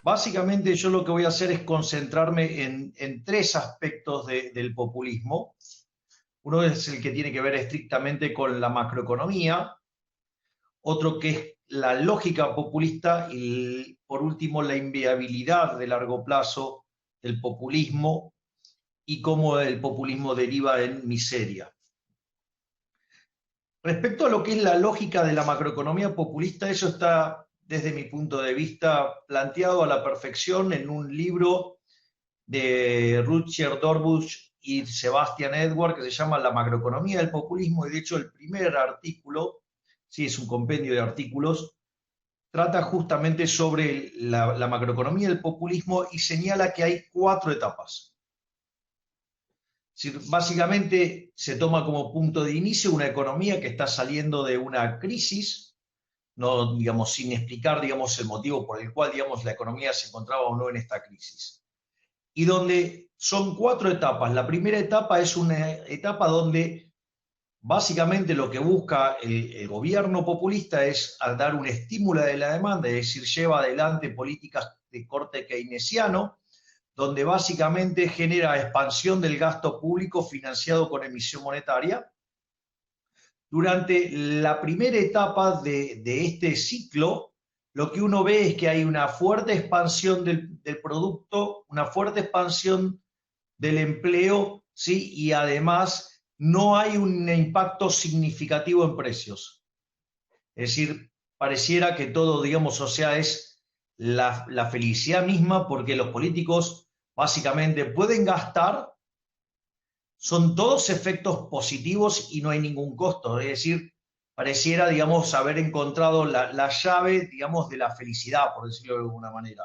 Básicamente yo lo que voy a hacer es concentrarme en tres aspectos del populismo. Uno es el que tiene que ver estrictamente con la macroeconomía, otro que es la lógica populista y por último la inviabilidad de largo plazo del populismo y cómo el populismo deriva en miseria. Respecto a lo que es la lógica de la macroeconomía populista, eso está, desde mi punto de vista, planteado a la perfección en un libro de Rutger Dorbusch y Sebastian Edward que se llama La macroeconomía del populismo, y de hecho el primer artículo, sí, es un compendio de artículos, trata justamente sobre la macroeconomía del populismo y señala que hay cuatro etapas. Básicamente se toma como punto de inicio una economía que está saliendo de una crisis, no, digamos, sin explicar, digamos, el motivo por el cual, digamos, la economía se encontraba o no en esta crisis. Y donde son cuatro etapas. La primera etapa es una etapa donde básicamente lo que busca el gobierno populista es dar un estímulo de la demanda, es decir, lleva adelante políticas de corte keynesiano, donde básicamente genera expansión del gasto público financiado con emisión monetaria. Durante la primera etapa de este ciclo, lo que uno ve es que hay una fuerte expansión del producto, una fuerte expansión del empleo, ¿sí? Y además no hay un impacto significativo en precios. Es decir, pareciera que todo, digamos, o sea, es la felicidad misma porque los políticos básicamente pueden gastar, son todos efectos positivos y no hay ningún costo. Es decir, pareciera, digamos, haber encontrado la llave, digamos, de la felicidad, por decirlo de alguna manera.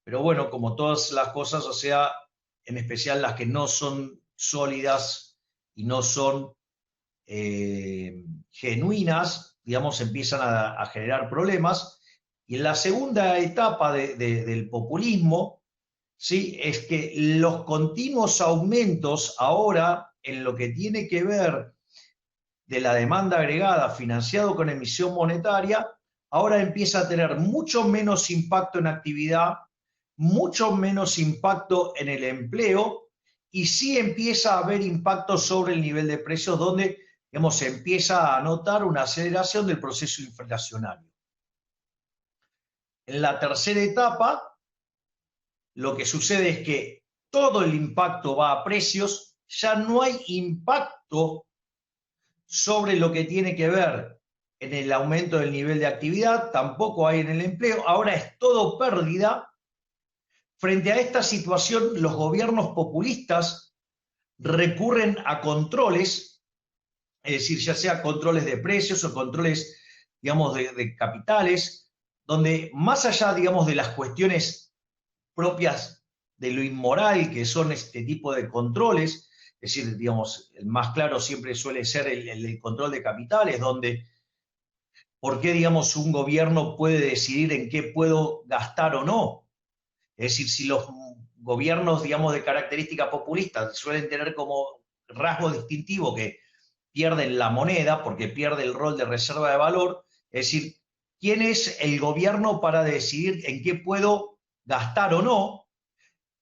Pero bueno, como todas las cosas, o sea, en especial las que no son sólidas y no son genuinas, digamos, empiezan a generar problemas. Y en la segunda etapa del populismo, ¿sí? Es que los continuos aumentos ahora en lo que tiene que ver de la demanda agregada financiado con emisión monetaria, ahora empieza a tener mucho menos impacto en actividad, mucho menos impacto en el empleo y sí empieza a haber impacto sobre el nivel de precios donde, digamos, se empieza a notar una aceleración del proceso inflacionario. En la tercera etapa, lo que sucede es que todo el impacto va a precios, ya no hay impacto sobre lo que tiene que ver en el aumento del nivel de actividad, tampoco hay en el empleo, ahora es todo pérdida. Frente a esta situación, los gobiernos populistas recurren a controles, es decir, ya sea controles de precios o controles, digamos, de capitales, donde más allá, digamos, de las cuestiones propias de lo inmoral que son este tipo de controles, es decir, digamos, el más claro siempre suele ser el control de capitales, donde por qué, digamos, un gobierno puede decidir en qué puedo gastar o no. Es decir, si los gobiernos, digamos, de característica populista suelen tener como rasgo distintivo que pierden la moneda porque pierde el rol de reserva de valor, es decir, ¿quién es el gobierno para decidir en qué puedo gastar o no?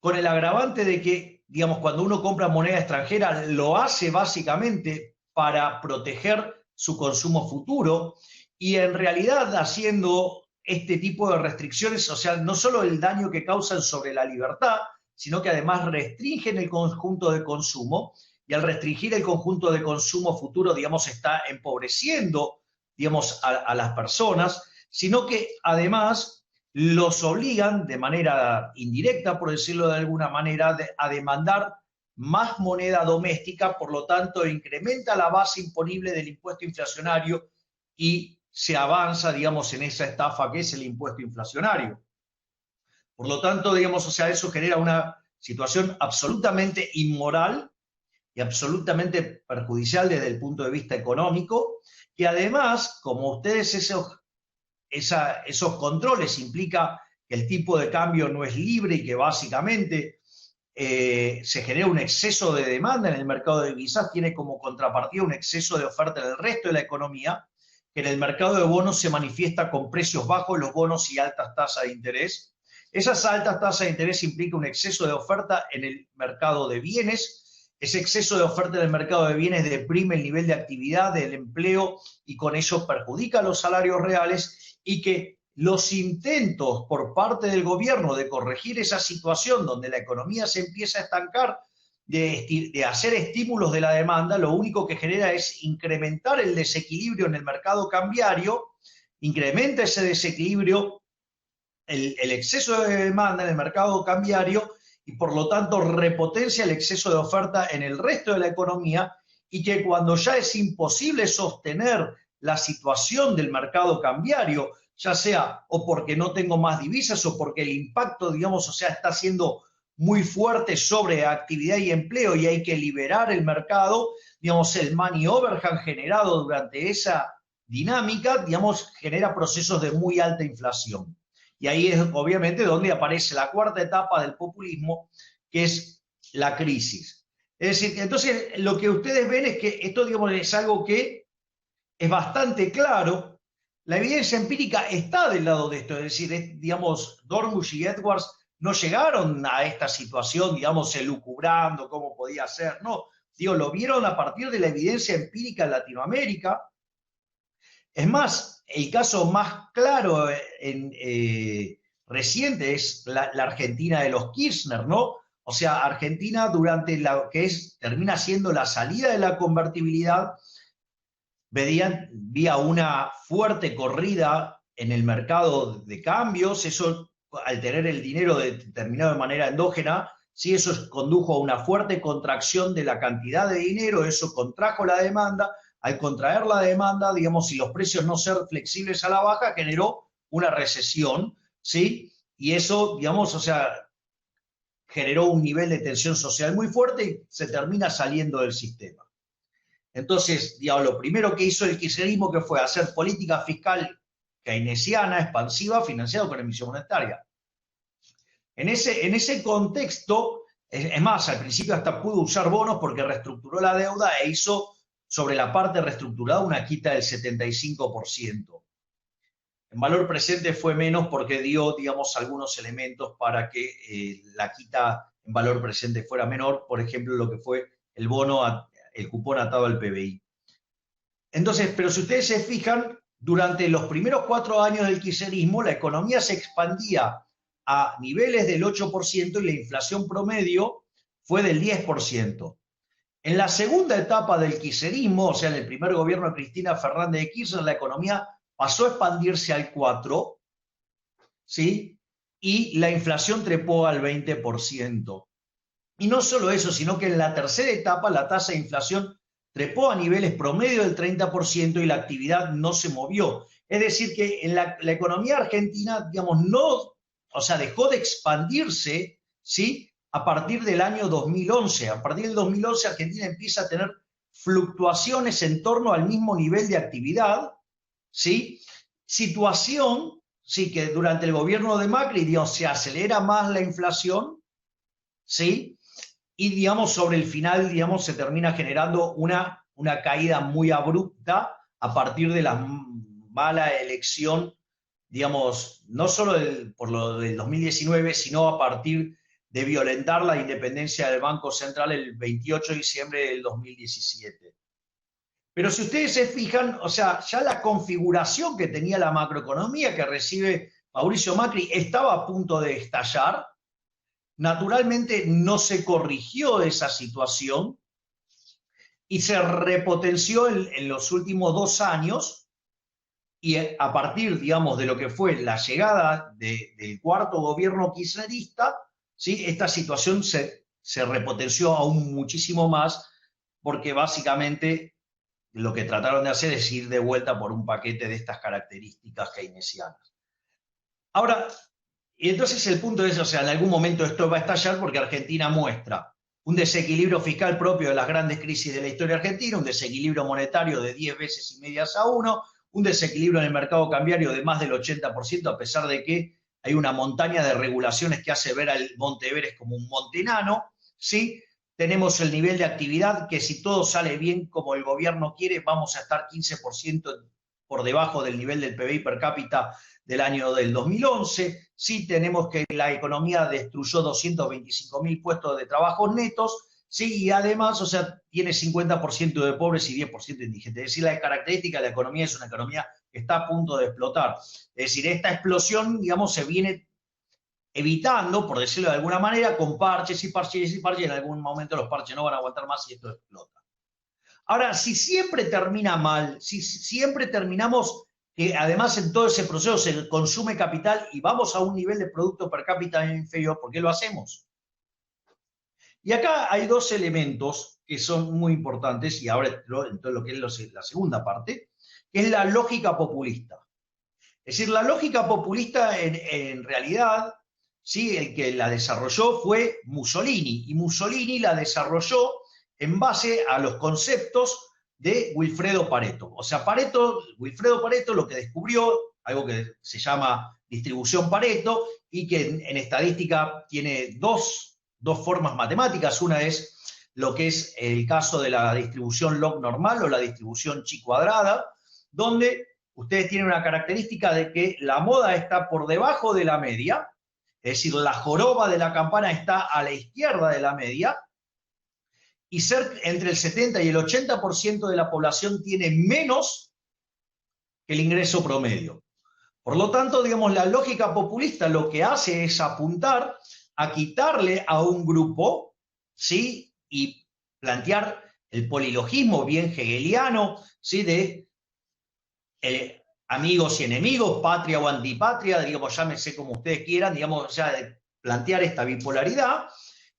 Con el agravante de que, digamos, cuando uno compra moneda extranjera, lo hace básicamente para proteger su consumo futuro y en realidad haciendo este tipo de restricciones, o sea, no solo el daño que causan sobre la libertad, sino que además restringen el conjunto de consumo y al restringir el conjunto de consumo futuro, digamos, está empobreciendo, digamos, a las personas, sino que además los obligan de manera indirecta, por decirlo de alguna manera, a demandar más moneda doméstica, por lo tanto incrementa la base imponible del impuesto inflacionario y se avanza, digamos, en esa estafa que es el impuesto inflacionario. Por lo tanto, digamos, o sea, eso genera una situación absolutamente inmoral y absolutamente perjudicial desde el punto de vista económico, que además, como ustedes esos controles implica que el tipo de cambio no es libre y que básicamente se genera un exceso de demanda en el mercado de divisas, tiene como contrapartida un exceso de oferta en el resto de la economía, que en el mercado de bonos se manifiesta con precios bajos los bonos y altas tasas de interés. Esas altas tasas de interés implican un exceso de oferta en el mercado de bienes. Ese exceso de oferta en el mercado de bienes deprime el nivel de actividad del empleo y con ello perjudica los salarios reales, y que los intentos por parte del gobierno de corregir esa situación donde la economía se empieza a estancar, de hacer estímulos de la demanda, lo único que genera es incrementar el desequilibrio en el mercado cambiario, incrementa ese desequilibrio, el exceso de demanda en el mercado cambiario, y por lo tanto repotencia el exceso de oferta en el resto de la economía, y que cuando ya es imposible sostener la situación del mercado cambiario, ya sea o porque no tengo más divisas o porque el impacto, digamos, o sea, está siendo muy fuerte sobre actividad y empleo y hay que liberar el mercado, digamos, el money overhang generado durante esa dinámica, digamos, genera procesos de muy alta inflación. Y ahí es obviamente donde aparece la cuarta etapa del populismo, que es la crisis. Es decir, entonces lo que ustedes ven es que esto, digamos, es algo que es bastante claro. La evidencia empírica está del lado de esto, es decir, digamos, Dormush y Edwards no llegaron a esta situación, digamos, elucubrando cómo podía ser, no, digo, lo vieron a partir de la evidencia empírica en Latinoamérica. Es más, el caso más claro reciente es la Argentina de los Kirchner, ¿no? O sea, Argentina durante lo que termina siendo la salida de la convertibilidad, vía una fuerte corrida en el mercado de cambios, eso al tener el dinero determinado de manera endógena, sí, eso condujo a una fuerte contracción de la cantidad de dinero, eso contrajo la demanda. Al contraer la demanda, digamos, y los precios no ser flexibles a la baja, generó una recesión, ¿sí? Y eso, digamos, o sea, generó un nivel de tensión social muy fuerte y se termina saliendo del sistema. Entonces, digamos, lo primero que hizo el kirchnerismo que fue hacer política fiscal keynesiana, expansiva, financiada con emisión monetaria. En ese contexto, es más, al principio hasta pudo usar bonos porque reestructuró la deuda e hizo sobre la parte reestructurada una quita del 75%. En valor presente fue menos porque dio, digamos, algunos elementos para que la quita en valor presente fuera menor, por ejemplo, lo que fue el bono, el cupón atado al PBI. Entonces, pero si ustedes se fijan, durante los primeros 4 años del kirchnerismo, la economía se expandía a niveles del 8% y la inflación promedio fue del 10%. En la segunda etapa del kirchnerismo, o sea, en el primer gobierno de Cristina Fernández de Kirchner, la economía pasó a expandirse al 4%, ¿sí? Y la inflación trepó al 20%. Y no solo eso, sino que en la tercera etapa la tasa de inflación trepó a niveles promedio del 30% y la actividad no se movió. Es decir, que en la economía argentina, digamos, no, o sea, dejó de expandirse, ¿sí? A partir del año 2011. A partir del 2011 Argentina empieza a tener fluctuaciones en torno al mismo nivel de actividad, ¿sí? Situación, sí, que durante el gobierno de Macri, digamos, se acelera más la inflación, ¿sí? Y, digamos, sobre el final, digamos, se termina generando una caída muy abrupta a partir de la mala elección, digamos, no solo por lo del 2019, sino a partir de violentar la independencia del Banco Central el 28 de diciembre del 2017. Pero si ustedes se fijan, o sea, ya la configuración que tenía la macroeconomía que recibe Mauricio Macri estaba a punto de estallar. Naturalmente no se corrigió esa situación y se repotenció en los últimos 2 años, y a partir, digamos, de lo que fue la llegada del cuarto gobierno kirchnerista, ¿sí? Esta situación se repotenció aún muchísimo más, porque básicamente lo que trataron de hacer es ir de vuelta por un paquete de estas características keynesianas. Ahora, y entonces el punto es, o sea, en algún momento esto va a estallar porque Argentina muestra un desequilibrio fiscal propio de las grandes crisis de la historia argentina, un desequilibrio monetario de 10 veces y medias a 1, un desequilibrio en el mercado cambiario de más del 80%, a pesar de que hay una montaña de regulaciones que hace ver al Monte Everest como un monte enano, ¿sí? Tenemos el nivel de actividad que si todo sale bien como el gobierno quiere, vamos a estar 15% por debajo del nivel del PBI per cápita del año del 2011. Sí tenemos que la economía destruyó 225.000 puestos de trabajo netos. Sí, y además, o sea, tiene 50% de pobres y 10% de indigentes. Es decir, la característica de la economía es una economía que está a punto de explotar. Es decir, esta explosión, digamos, se viene evitando, por decirlo de alguna manera, con parches y parches y parches. En algún momento los parches no van a aguantar más y esto explota. Ahora, si siempre termina mal, si siempre terminamos que además en todo ese proceso se consume capital y vamos a un nivel de producto per cápita inferior, ¿por qué lo hacemos? Y acá hay dos elementos que son muy importantes, y ahora entonces lo que es la segunda parte, que es la lógica populista. Es decir, la lógica populista en realidad, ¿sí? El que la desarrolló fue Mussolini, y Mussolini la desarrolló en base a los conceptos de Wilfredo Pareto. O sea, Wilfredo Pareto lo que descubrió, algo que se llama distribución Pareto, y que en estadística tiene dos formas matemáticas. Una es lo que es el caso de la distribución log normal o la distribución chi cuadrada, donde ustedes tienen una característica de que la moda está por debajo de la media, es decir, la joroba de la campana está a la izquierda de la media, y entre el 70 y el 80% de la población tiene menos que el ingreso promedio. Por lo tanto, digamos, la lógica populista lo que hace es apuntar a quitarle a un grupo, ¿sí? Y plantear el polilogismo bien hegeliano, ¿sí? De amigos y enemigos, patria o antipatria, digamos, llámese como ustedes quieran, digamos, o sea, de plantear esta bipolaridad.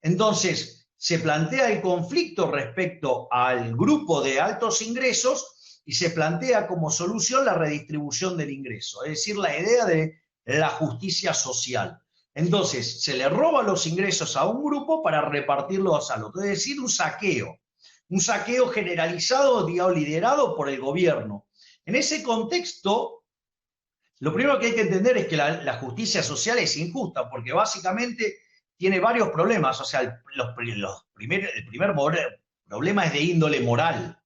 Entonces, se plantea el conflicto respecto al grupo de altos ingresos y se plantea como solución la redistribución del ingreso, es decir, la idea de la justicia social. Entonces, se le roba los ingresos a un grupo para repartirlos al otro, es decir, un saqueo generalizado, digamos, liderado por el gobierno. En ese contexto, lo primero que hay que entender es que la justicia social es injusta, porque básicamente tiene varios problemas. O sea, el primer problema es de índole moral.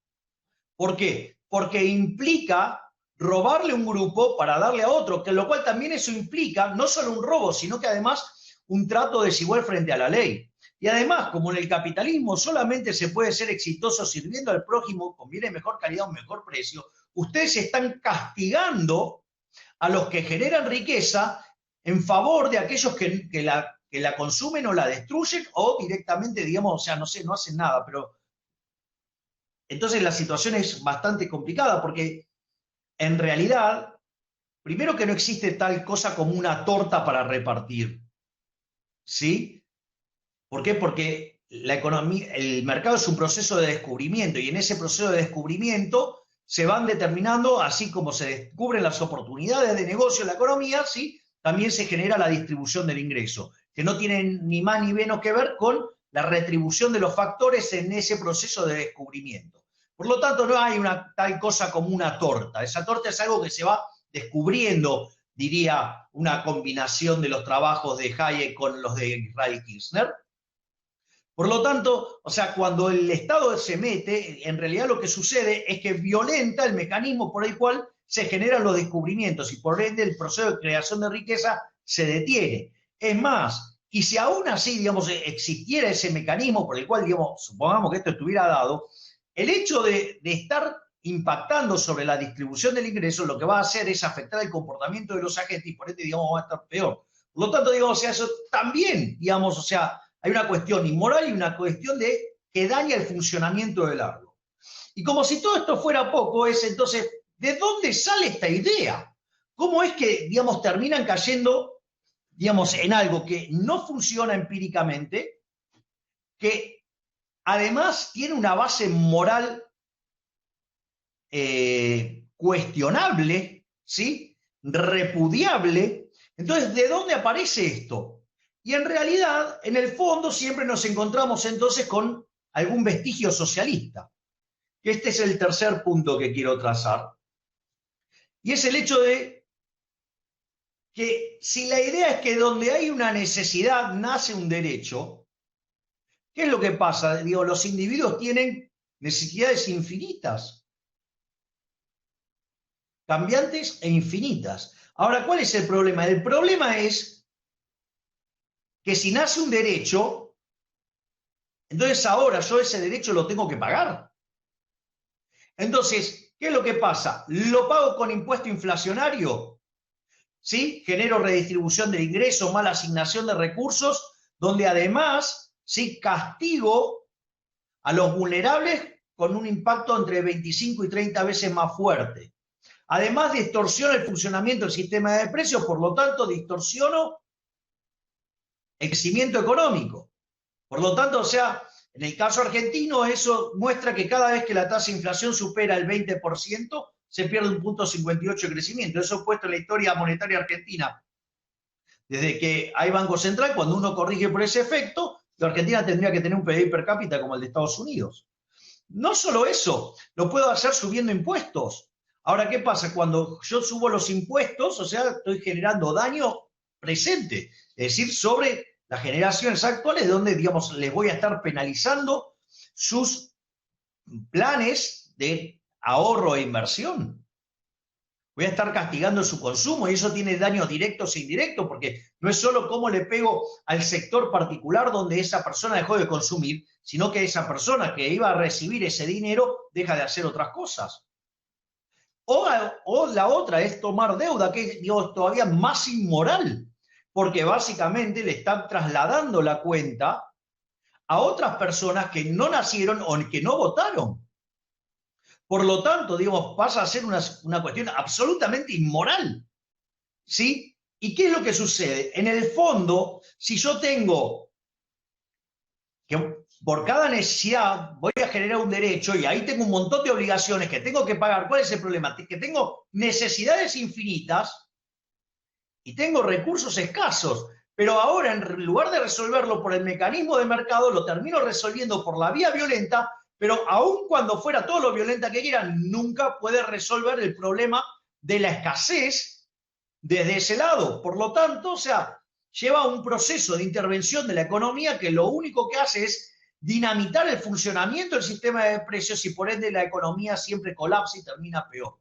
¿Por qué? Porque implica robarle un grupo para darle a otro, que lo cual también eso implica no solo un robo, sino que además un trato desigual frente a la ley. Y además, como en el capitalismo solamente se puede ser exitoso sirviendo al prójimo con bienes de mejor calidad o un mejor precio, ustedes están castigando a los que generan riqueza en favor de aquellos que la consumen o la destruyen o directamente, digamos, o sea, no sé, no hacen nada, pero entonces la situación es bastante complicada porque en realidad, primero que no existe tal cosa como una torta para repartir, ¿sí? ¿Por qué? Porque la economía, el mercado es un proceso de descubrimiento y en ese proceso de descubrimiento se van determinando, así como se descubren las oportunidades de negocio en la economía, ¿sí? También se genera la distribución del ingreso, que no tienen ni más ni menos que ver con la retribución de los factores en ese proceso de descubrimiento. Por lo tanto, no hay una tal cosa como una torta. Esa torta es algo que se va descubriendo, diría una combinación de los trabajos de Hayek con los de Israel Kirchner. Por lo tanto, o sea, cuando el Estado se mete, en realidad lo que sucede es que violenta el mecanismo por el cual se generan los descubrimientos y por ende el proceso de creación de riqueza se detiene. Es más, y si aún así, digamos, existiera ese mecanismo por el cual, digamos, supongamos que esto estuviera dado, el hecho de estar impactando sobre la distribución del ingreso lo que va a hacer es afectar el comportamiento de los agentes y por ende, digamos, va a estar peor. Por lo tanto, digamos, o sea, eso también, digamos, o sea, hay una cuestión inmoral y una cuestión de que daña el funcionamiento del árbol. Y como si todo esto fuera poco, es entonces, ¿de dónde sale esta idea? ¿Cómo es que, digamos, terminan cayendo, digamos, en algo que no funciona empíricamente, que además tiene una base moral cuestionable, ¿sí? Repudiable? Entonces, ¿de dónde aparece esto? Y en realidad, en el fondo, siempre nos encontramos entonces con algún vestigio socialista. Este es el tercer punto que quiero trazar. Y es el hecho de que si la idea es que donde hay una necesidad nace un derecho, ¿qué es lo que pasa? Digo, los individuos tienen necesidades infinitas. cambiantes e infinitas. Ahora, ¿cuál es el problema? El problema es que si nace un derecho, entonces ahora yo ese derecho lo tengo que pagar. Entonces, ¿qué es lo que pasa? ¿Lo pago con impuesto inflacionario? ¿Sí? Genero redistribución del ingreso, mala asignación de recursos, donde además, ¿sí?, castigo a los vulnerables con un impacto entre 25 y 30 veces más fuerte. Además, distorsiona el funcionamiento del sistema de precios, por lo tanto, distorsiono el crecimiento económico. Por lo tanto, o sea, en el caso argentino, eso muestra que cada vez que la tasa de inflación supera el 20%, se pierde un punto 58 de crecimiento. Eso puesto en la historia monetaria argentina. Desde que hay Banco Central, cuando uno corrige por ese efecto, la Argentina tendría que tener un PIB per cápita como el de Estados Unidos. No solo eso, lo puedo hacer subiendo impuestos. Ahora, ¿qué pasa? Cuando yo subo los impuestos, o sea, estoy generando daño presente, es decir, sobre las generaciones actuales, donde, digamos, les voy a estar penalizando sus planes de ahorro e inversión. Voy a estar castigando su consumo y eso tiene daños directos e indirectos, porque no es solo cómo le pego al sector particular donde esa persona dejó de consumir, sino que esa persona que iba a recibir ese dinero deja de hacer otras cosas. O la otra es tomar deuda, que es, digo, todavía más inmoral, porque básicamente le están trasladando la cuenta a otras personas que no nacieron o que no votaron. Por lo tanto, digamos, pasa a ser una cuestión absolutamente inmoral, ¿sí? ¿Y qué es lo que sucede? En el fondo, si yo tengo que por cada necesidad voy a generar un derecho y ahí tengo un montón de obligaciones que tengo que pagar, ¿cuál es el problema? Que tengo necesidades infinitas y tengo recursos escasos, pero ahora en lugar de resolverlo por el mecanismo de mercado, lo termino resolviendo por la vía violenta, pero aun cuando fuera todo lo violenta que quieran, nunca puede resolver el problema de la escasez desde ese lado. Por lo tanto, o sea, lleva un proceso de intervención de la economía que lo único que hace es dinamitar el funcionamiento del sistema de precios y por ende la economía siempre colapsa y termina peor.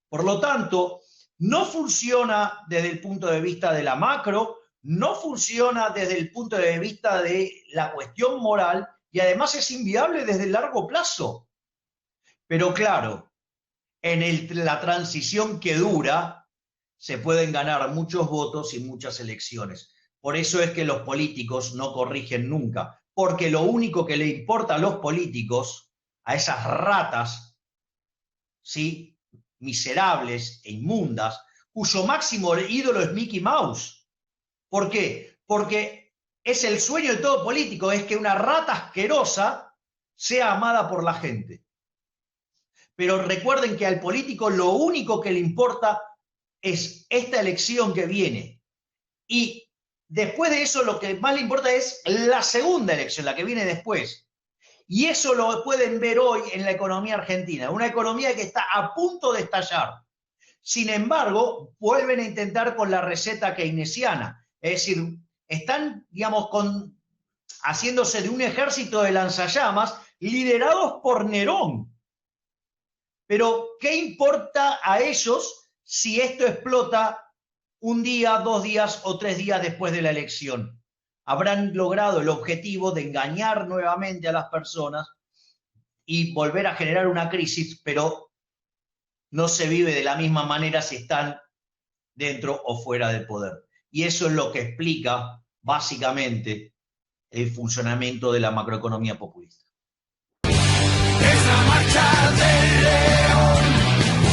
Por lo tanto, no funciona desde el punto de vista de la macro, no funciona desde el punto de vista de la cuestión moral y además es inviable desde el largo plazo. Pero claro, en la transición que dura, se pueden ganar muchos votos y muchas elecciones. Por eso es que los políticos no corrigen nunca, porque lo único que le importa a los políticos, a esas ratas, ¿sí?, miserables e inmundas, cuyo máximo ídolo es Mickey Mouse. ¿Por qué? Porque es el sueño de todo político, es que una rata asquerosa sea amada por la gente. Pero recuerden que al político lo único que le importa es esta elección que viene. Y después de eso lo que más le importa es la segunda elección, la que viene después. Y eso lo pueden ver hoy en la economía argentina, una economía que está a punto de estallar. Sin embargo, vuelven a intentar con la receta keynesiana. Es decir, están, digamos, haciéndose de un ejército de lanzallamas liderados por Nerón. Pero, ¿qué importa a ellos si esto explota un día, 2 días o 3 días después de la elección? Habrán logrado el objetivo de engañar nuevamente a las personas y volver a generar una crisis, pero no se vive de la misma manera si están dentro o fuera del poder. Y eso es lo que explica básicamente el funcionamiento de la macroeconomía populista. Es la marcha del león,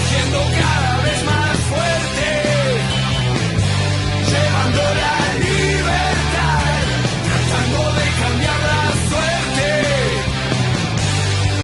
siendo cada